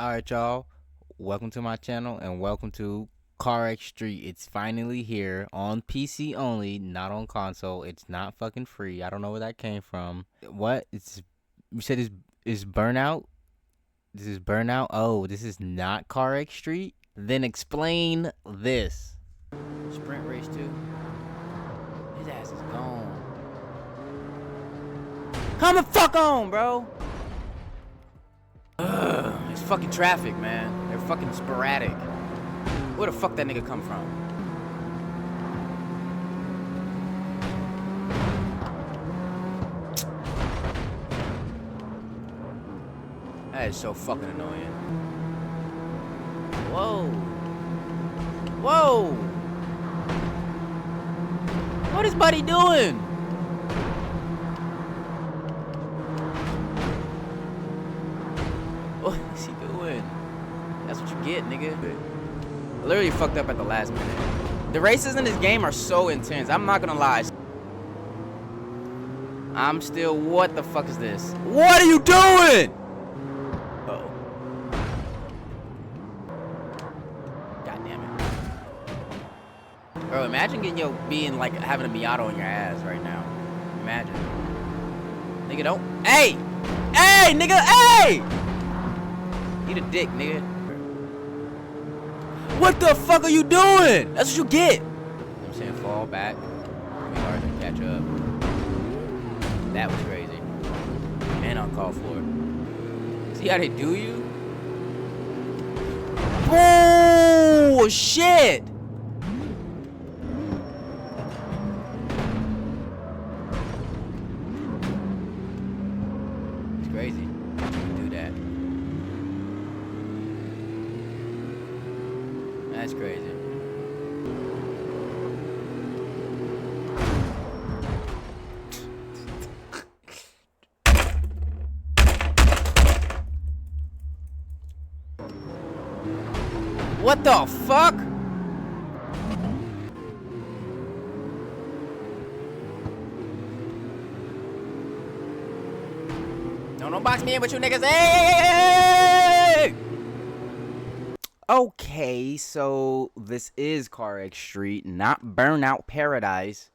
Alright, y'all. Welcome to my channel and welcome to CarX Street. It's finally here on PC only, not on console. It's not fucking free. I don't know where that came from. What? You said it's Burnout? This is Burnout? Oh, this is not CarX Street? Then explain this. Sprint race 2. His ass is gone. Come the fuck on, bro! It's fucking traffic, man. They're fucking sporadic. Where the fuck that nigga come from? That is so fucking annoying. Whoa. Whoa. What is buddy doing? What is he doing? That's what you get, nigga. I literally fucked up at the last minute. The races in this game are so intense. I'm not gonna lie. I'm still. What the fuck is this? What are you doing? Uh-oh. God damn it. Bro, imagine getting being like having a Miata on your ass right now. Imagine. Nigga, don't. Hey! Hey, nigga, hey! Eat a dick, nigga. What the fuck are you doing? That's what you get. You know what I'm saying? Fall back. It'll be hard to catch up. That was crazy. And uncalled for. See how they do you? Oh, shit! It's crazy. You do that. That's crazy. What the fuck? Don't box me in with you niggas. Hey! Okay, so this is CarX Street, not Burnout Paradise.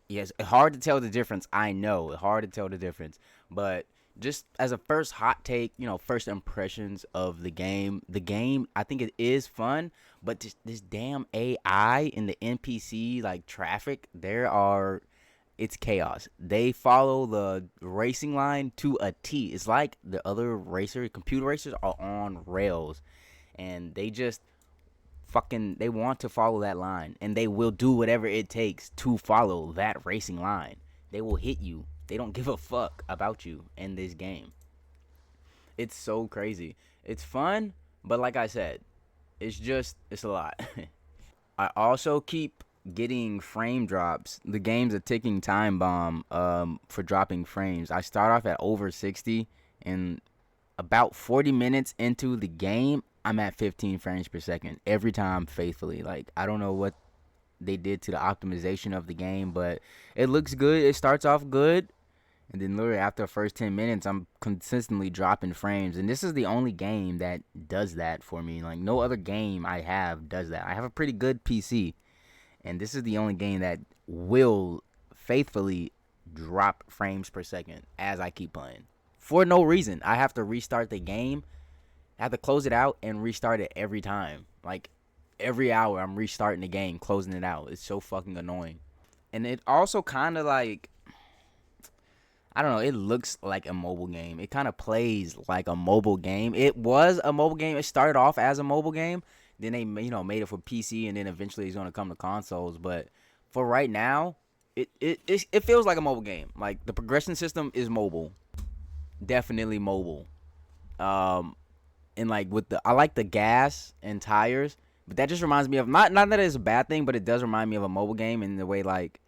Yes, hard to tell the difference. I know, hard to tell the difference. But just as a first hot take, first impressions of the game, I think it is fun. But just this damn AI in the NPC like traffic, it's chaos. They follow the racing line to a T. It's like the other computer racers are on rails, and they just they want to follow that line, and they will do whatever it takes to follow that racing line. They will hit you. They don't give a fuck about you in this game. It's so crazy. It's fun, but like I said, it's a lot. I also keep getting frame drops. The game's a ticking time bomb for dropping frames. I start off at over 60, and about 40 minutes into the game, I'm at 15 frames per second every time faithfully. Like, I don't know what they did to the optimization of the game, but it looks good. It starts off good, and then literally after the first 10 minutes, I'm consistently dropping frames. And this is the only game that does that for me. Like, no other game I have does that. I have a pretty good PC, and this is the only game that will faithfully drop frames per second as I keep playing. For no reason. I have to restart the game. I have to close it out and restart it every time. Like, every hour I'm restarting the game, closing it out. It's so fucking annoying. And it also kind of like, I don't know, it looks like a mobile game. It kind of plays like a mobile game. It was a mobile game. It started off as a mobile game. Then they, made it for PC, and then eventually it's going to come to consoles. But for right now, it feels like a mobile game. Like, the progression system is mobile. Definitely mobile. And like I like the gas and tires, but that just reminds me of, not that it's a bad thing, but it does remind me of a mobile game in the way, like,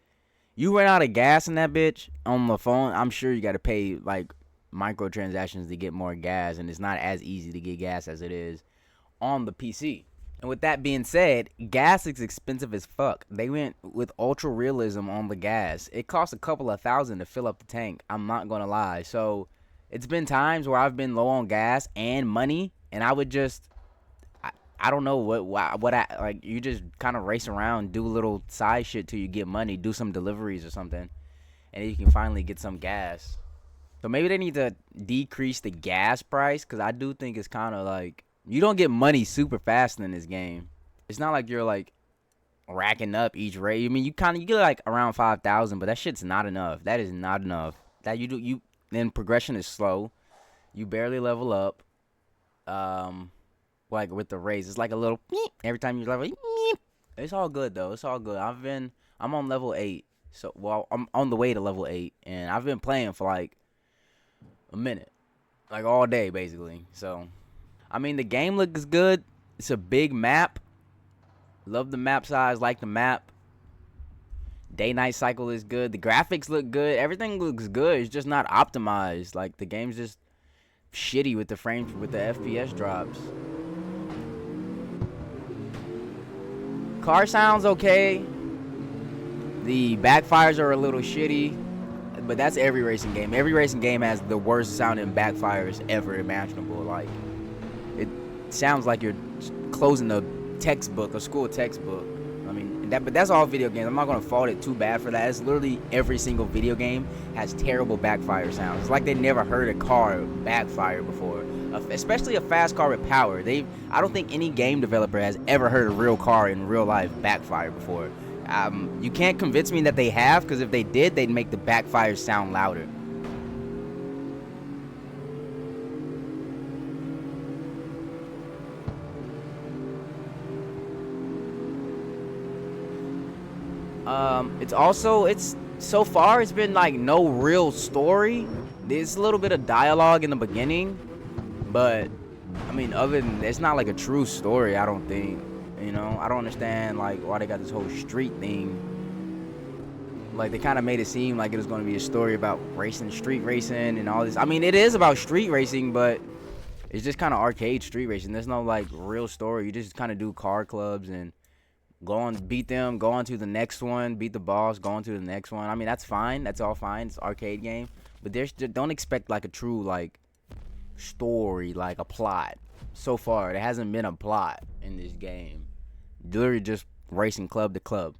you run out of gas in that bitch on the phone, I'm sure you got to pay like microtransactions to get more gas, and it's not as easy to get gas as it is on the PC. And with that being said, gas is expensive as fuck. They went with ultra realism on the gas. It costs a couple of thousand to fill up the tank. I'm not gonna lie. So It's been times where I've been low on gas and money, and I would just, I don't know what I like. You just kind of race around, do a little side shit till you get money, do some deliveries or something, and then you can finally get some gas. So maybe they need to decrease the gas price, because I do think it's kind of like you don't get money super fast in this game. It's not like you're like racking up each race. I mean, you get like around 5,000, but that shit's not enough. That is not enough. That you then progression is slow. You barely level up. Like with the raise, it's like a little every time you level. It's all good though. It's all good. I'm on level 8. So I'm on the way to level 8, and I've been playing for like a minute, like all day basically. So I mean, the game looks good. It's a big map. Love the map size, like the map. Day-night cycle is good. The graphics look good. Everything looks good. It's just not optimized. Like, the game's just shitty with the frames, with the FPS drops. Car sounds okay. The backfires are a little shitty. But that's every racing game. Every racing game has the worst sounding backfires ever imaginable. Like, it sounds like you're closing a textbook, a school textbook. I mean, but that's all video games. I'm not gonna fault it too bad for that. It's literally every single video game has terrible backfire sounds. It's like they never heard a car backfire before, especially a fast car with power. I don't think any game developer has ever heard a real car in real life backfire before. You can't convince me that they have, because if they did, they'd make the backfires sound louder. It's so far it's been like no real story. There's a little bit of dialogue in the beginning, but I mean, other than it's not like a true story. I don't think. You know, I don't understand like why they got this whole street thing. Like, they kind of made it seem like it was going to be a story about racing, street racing, and all this. I mean, it is about street racing, but it's just kind of arcade street racing. There's no like real story. You just kind of do car clubs and go on, beat them, go on to the next one, beat the boss, go on to the next one. I mean, that's fine. That's all fine. It's an arcade game, but don't expect like a true like story, like a plot. So far, there hasn't been a plot in this game. Literally just racing club to club.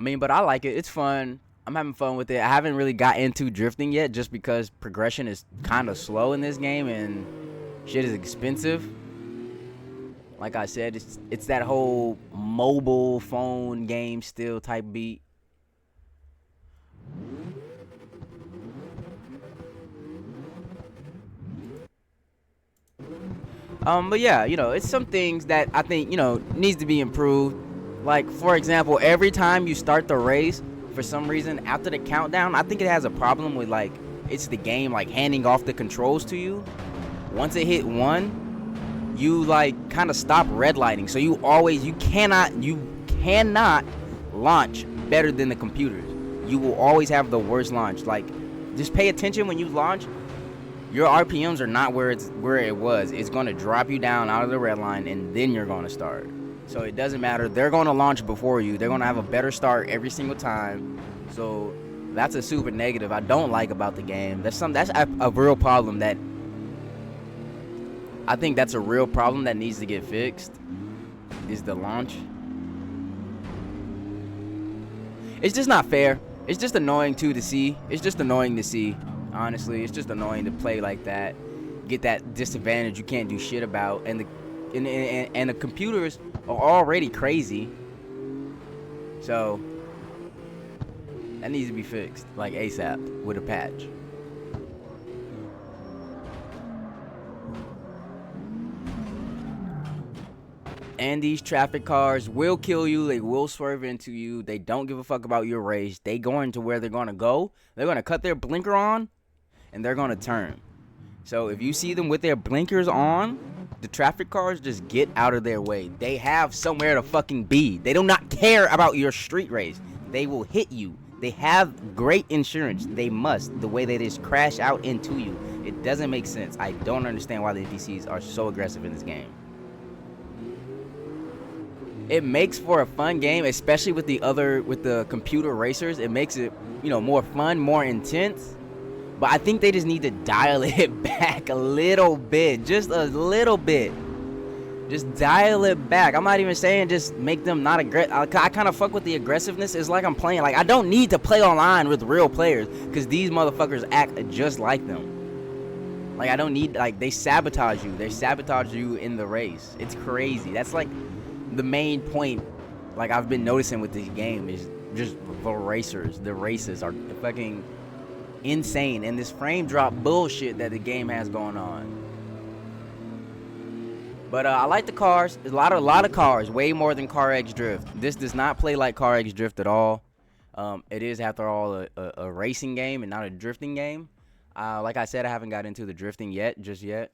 I mean, but I like it. It's fun. I'm having fun with it. I haven't really got into drifting yet, just because progression is kind of slow in this game and shit is expensive. Like I said, it's that whole mobile phone game still type beat. But yeah, you know, it's some things that I think, you know, needs to be improved. Like, for example, every time you start the race, for some reason, after the countdown, I think it has a problem with, like, it's the game, like, handing off the controls to you. Once it hit 1, you, like, kind of stop red lighting. So you cannot launch better than the computers. You will always have the worst launch. Like, just pay attention when you launch. Your RPMs are not where it was. It's going to drop you down out of the red line, and then you're going to start. So it doesn't matter. They're going to launch before you. They're going to have a better start every single time. So that's a super negative I don't like about the game. That's a real problem that I think that's a real problem that needs to get fixed, is the launch. It's just not fair. It's just annoying too to see. It's just annoying to see. Honestly, it's just annoying to play like that. Get that disadvantage you can't do shit about, and the computers are already crazy. So that needs to be fixed, like ASAP, with a patch. And these traffic cars will kill you. They will swerve into you. They don't give a fuck about your race. They going to where they're going to go. They're going to cut their blinker on, and they're going to turn. So if you see them with their blinkers on, the traffic cars, just get out of their way. They have somewhere to fucking be. They do not care about your street race. They will hit you. They have great insurance. They must. The way they just crash out into you. It doesn't make sense. I don't understand why the NPCs are so aggressive in this game. It makes for a fun game, especially with the computer racers. It makes it, you know, more fun, more intense. But I think they just need to dial it back a little bit, just a little bit. Just dial it back. I'm not even saying just make them not aggressive. I kind of fuck with the aggressiveness. It's like I'm playing. Like, I don't need to play online with real players because these motherfuckers act just like them. Like, I don't need, like, they sabotage you. They sabotage you in the race. It's crazy. That's like the main point, like, I've been noticing with this game is just the racers. The races are fucking insane. And this frame drop bullshit that the game has going on. But I like the cars. There's a lot of cars, way more than CarX Drift. This does not play like CarX Drift at all. It is, after all, a racing game and not a drifting game. Like I said, I haven't got into the drifting just yet.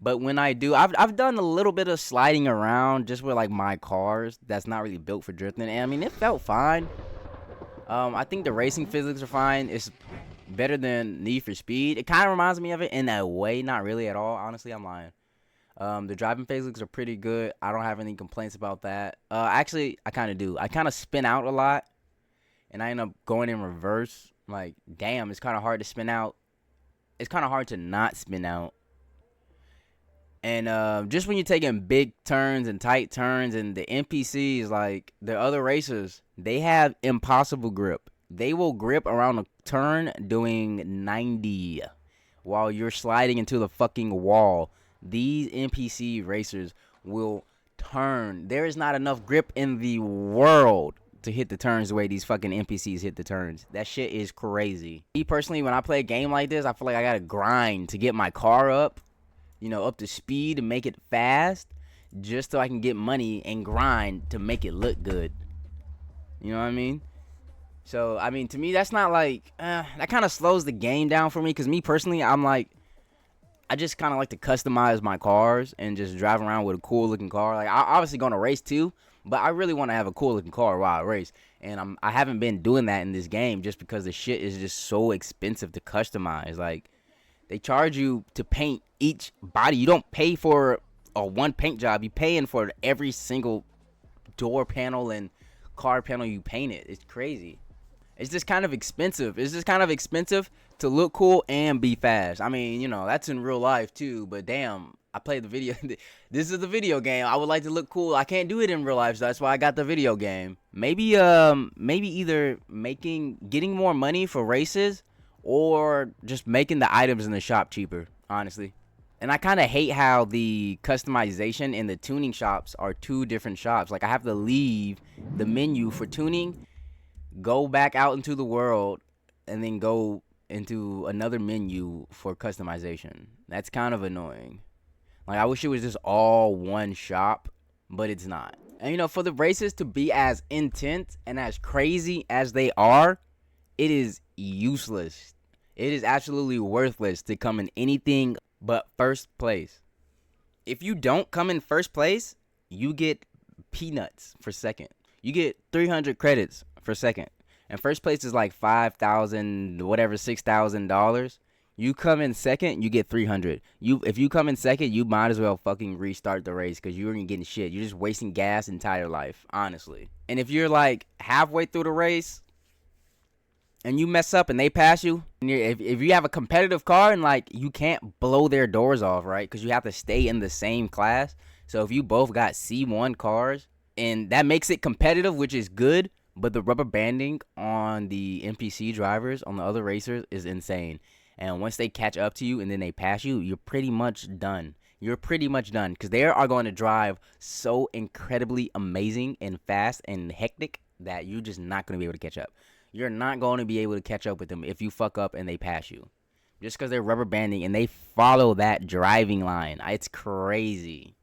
But when I do, I've done a little bit of sliding around just with like my cars that's not really built for drifting. And I mean, it felt fine. I think the racing physics are fine. It's better than Need for Speed. It kind of reminds me of it in that way. Not really at all. Honestly, I'm lying. The driving physics are pretty good. I don't have any complaints about that. Actually, I kind of do. I kind of spin out a lot, and I end up going in reverse. Like, damn, it's kind of hard to spin out. It's kind of hard to not spin out. And just when you're taking big turns and tight turns, and the NPCs, like the other racers, they have impossible grip. They will grip around a turn doing 90 while you're sliding into the fucking wall. These NPC racers will turn. There is not enough grip in the world to hit the turns the way these fucking NPCs hit the turns. That shit is crazy. Me personally, when I play a game like this, I feel like I gotta grind to get my car up, you know, up to speed and make it fast, just so I can get money and grind to make it look good. You know what I mean? So, I mean, to me, that's not like, that kind of slows the game down for me. Because me personally, I'm like, I just kind of like to customize my cars and just drive around with a cool looking car. Like, I'm obviously going to race too, but I really want to have a cool looking car while I race. And I haven't been doing that in this game just because the shit is just so expensive to customize. Like, they charge you to paint each body. You don't pay for a one paint job. You're paying for every single door panel and car panel you painted. It's crazy. It's just kind of expensive. It's just kind of expensive to look cool and be fast. I mean, you know, that's in real life too, but damn, I played the video. This is the video game. I would like to look cool. I can't do it in real life, so that's why I got the video game. Maybe either getting more money for races or just making the items in the shop cheaper, honestly. And I kind of hate how the customization in the tuning shops are two different shops. Like, I have to leave the menu for tuning, go back out into the world, and then go into another menu for customization. That's kind of annoying. Like, I wish it was just all one shop, but it's not. And, you know, for the races to be as intense and as crazy as they are, it is useless. It is absolutely worthless to come in anything but first place. If you don't come in first place, you get peanuts for second. You get 300 credits for second. And first place is like $5,000, whatever, $6,000. You come in second, you get 300. If you come in second, you might as well fucking restart the race because you ain't getting shit. You're just wasting gas entire life, honestly. And if you're like halfway through the race and you mess up and they pass you, and if you have a competitive car and like you can't blow their doors off, right? Because you have to stay in the same class. So if you both got C1 cars, and that makes it competitive, which is good. But the rubber banding on the NPC drivers, on the other racers, is insane. And once they catch up to you and then they pass you, you're pretty much done. You're pretty much done. Because they are going to drive so incredibly amazing and fast and hectic that you're just not going to be able to catch up. You're not going to be able to catch up with them if you fuck up and they pass you. Just because they're rubber banding and they follow that driving line. It's crazy.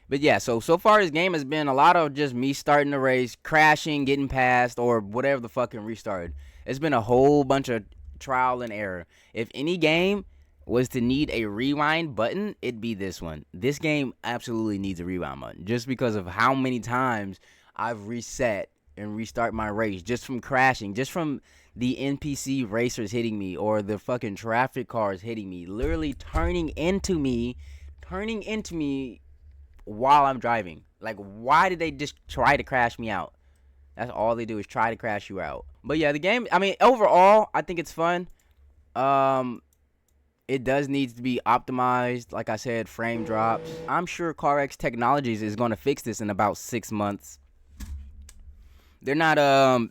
But yeah, so far this game has been a lot of just me starting the race, crashing, getting past, or whatever the fucking restarted. It's been a whole bunch of trial and error. If any game was to need a rewind button, it'd be this one. This game absolutely needs a rewind button just because of how many times I've reset and restart my race just from crashing, just from the NPC racers hitting me or the fucking traffic cars hitting me, literally turning into me while I'm driving. Like, why did they just try to crash me out? That's all they do is try to crash you out. But yeah, the game, I mean, overall, I think it's fun. Um, it does need to be optimized. Like I said, frame drops. I'm sure CarX Technologies is going to fix this in about 6 months. They're not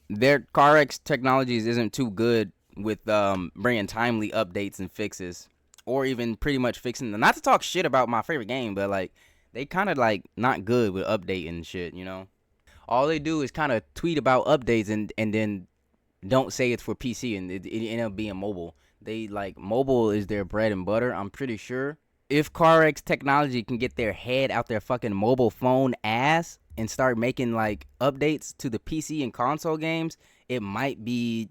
their CarX Technologies isn't too good with bringing timely updates and fixes, or even pretty much fixing them. Not to talk shit about my favorite game, but like they kind of like not good with updating shit, you know. All they do is kind of tweet about updates and then don't say it's for PC, and it end up being mobile. They like mobile is their bread and butter. I'm pretty sure if CarX Technology can get their head out their fucking mobile phone ass and start making like updates to the PC and console games, it might be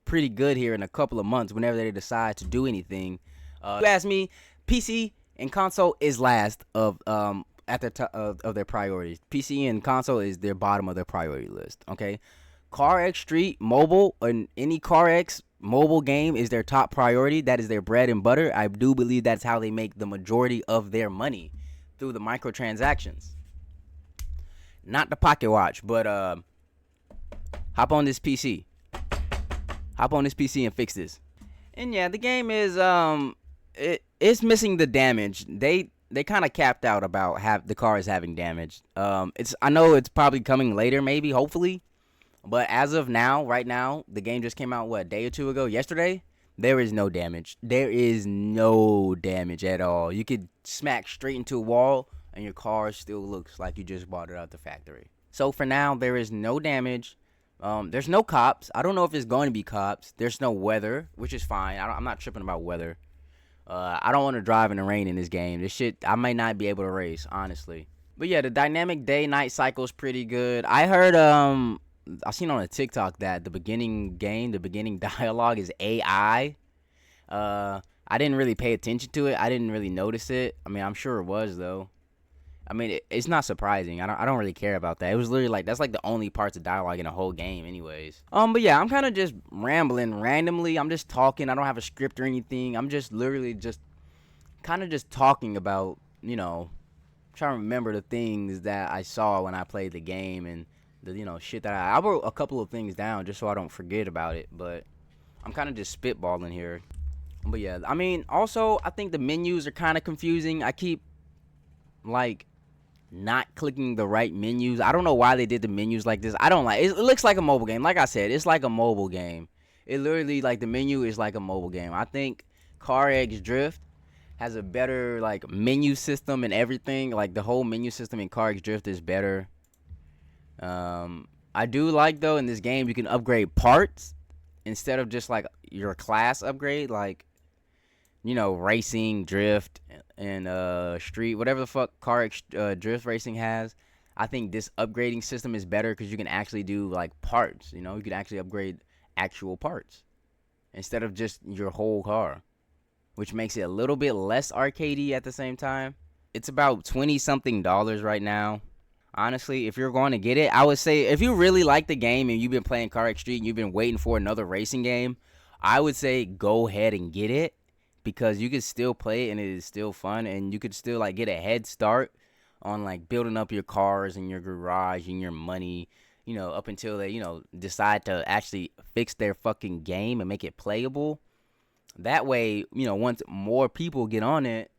pretty good here in a couple of months whenever they decide to do anything. You ask me, PC and console is last of at the of their priorities. PC and console is their bottom of their priority list. Okay, CarX Street mobile and any CarX mobile game is their top priority. That is their bread and butter. I do believe that's how they make the majority of their money, through the microtransactions. Not the pocket watch, but hop on this PC. Hop on this PC and fix this. And yeah, the game is it's missing the damage. They kind of capped out about the cars having damage. I know it's probably coming later, maybe, hopefully. But as of now, right now, the game just came out, what, a day or two ago? Yesterday? There is no damage. There is no damage at all. You could smack straight into a wall, and your car still looks like you just bought it out the factory. So for now, there is no damage. There's no cops. I don't know if there's going to be cops. There's no weather, which is fine. I'm not tripping about weather. I don't want to drive in the rain in this game. This shit, I might not be able to race, honestly. But yeah, the dynamic day-night cycle is pretty good. I heard, I've seen on a TikTok that the beginning dialogue is AI. I didn't really pay attention to it. I didn't really notice it. I mean, I'm sure it was, though. I mean, it's not surprising. I don't really care about that. It was literally like, that's like the only parts of dialogue in the whole game anyways. But yeah, I'm kind of just rambling randomly. I'm just talking. I don't have a script or anything. I'm just literally just kind of just talking about, you know, trying to remember the things that I saw when I played the game, and the, you know, shit that I wrote a couple of things down just so I don't forget about it, but I'm kind of just spitballing here. But yeah, I mean, also, I think the menus are kind of confusing. I keep, like, not clicking the right menus. I don't know why they did the menus like this. I don't like it. It looks like a mobile game. Like I said, it's like a mobile game. It literally, like, the menu is like a mobile game. I think CarX Drift has a better, like, menu system and everything. Like, the whole menu system in CarX Drift is better. I do like, though, in this game you can upgrade parts instead of just like your class upgrade, like, you know, racing, drift, and street, whatever the fuck CarX drift racing has. I think this upgrading system is better because you can actually do like parts. You know, you can actually upgrade actual parts instead of just your whole car, which makes it a little bit less arcadey at the same time. It's about $20-something right now. Honestly, if you're going to get it, I would say if you really like the game and you've been playing CarX Street and you've been waiting for another racing game, I would say go ahead and get it, because you can still play it and it is still fun, and you could still like get a head start on like building up your cars and your garage and your money, you know, up until they, you know, decide to actually fix their fucking game and make it playable. That way, you know, once more people get on it,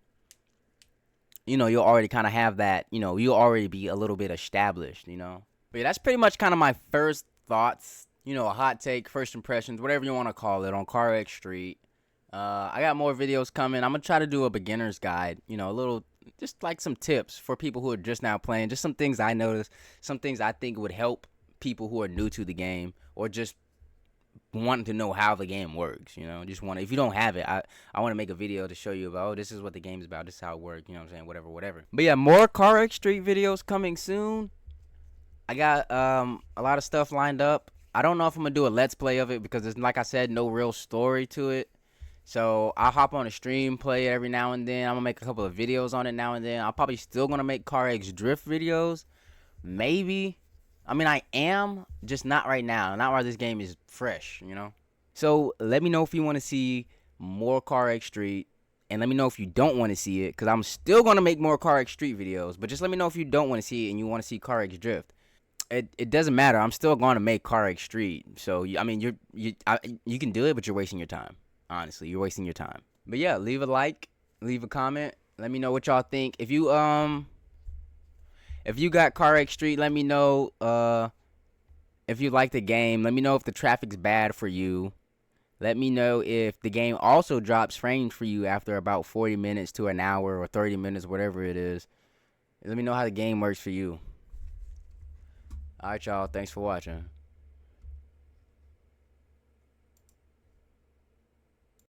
you know, you'll already kind of have that, you know, you'll already be a little bit established, you know. But yeah, that's pretty much kind of my first thoughts, you know, a hot take, first impressions, whatever you want to call it, on CarX Street. I got more videos coming. I'm going to try to do a beginner's guide, you know, a little, just like some tips for people who are just now playing, just some things I noticed, some things I think would help people who are new to the game, or just wanting to know how the game works, you know. Just want to, if you don't have it, I want to make a video to show you about, oh, this is what the game's about, this is how it works, you know what I'm saying, whatever. But yeah, more CarX Street videos coming soon. I got a lot of stuff lined up. I don't know if I'm gonna do a let's play of it because there's, like I said, no real story to it. So I'll hop on a stream, play it every now and then. I'm gonna make a couple of videos on it now and then. I'm probably still gonna make CarX Drift videos, maybe. I mean, I am, just not right now. Not while this game is fresh, you know? So let me know if you want to see more CarX Street, and let me know if you don't want to see it, because I'm still going to make more CarX Street videos, but just let me know if you don't want to see it and you want to see CarX Drift. It doesn't matter. I'm still going to make CarX Street. So, I mean, you can do it, but you're wasting your time. Honestly, you're wasting your time. But yeah, leave a like, leave a comment. Let me know what y'all think. If you got CarX Street, let me know if you like the game. Let me know if the traffic's bad for you. Let me know if the game also drops frames for you after about 40 minutes to an hour or 30 minutes, whatever it is. Let me know how the game works for you. All right, y'all. Thanks for watching.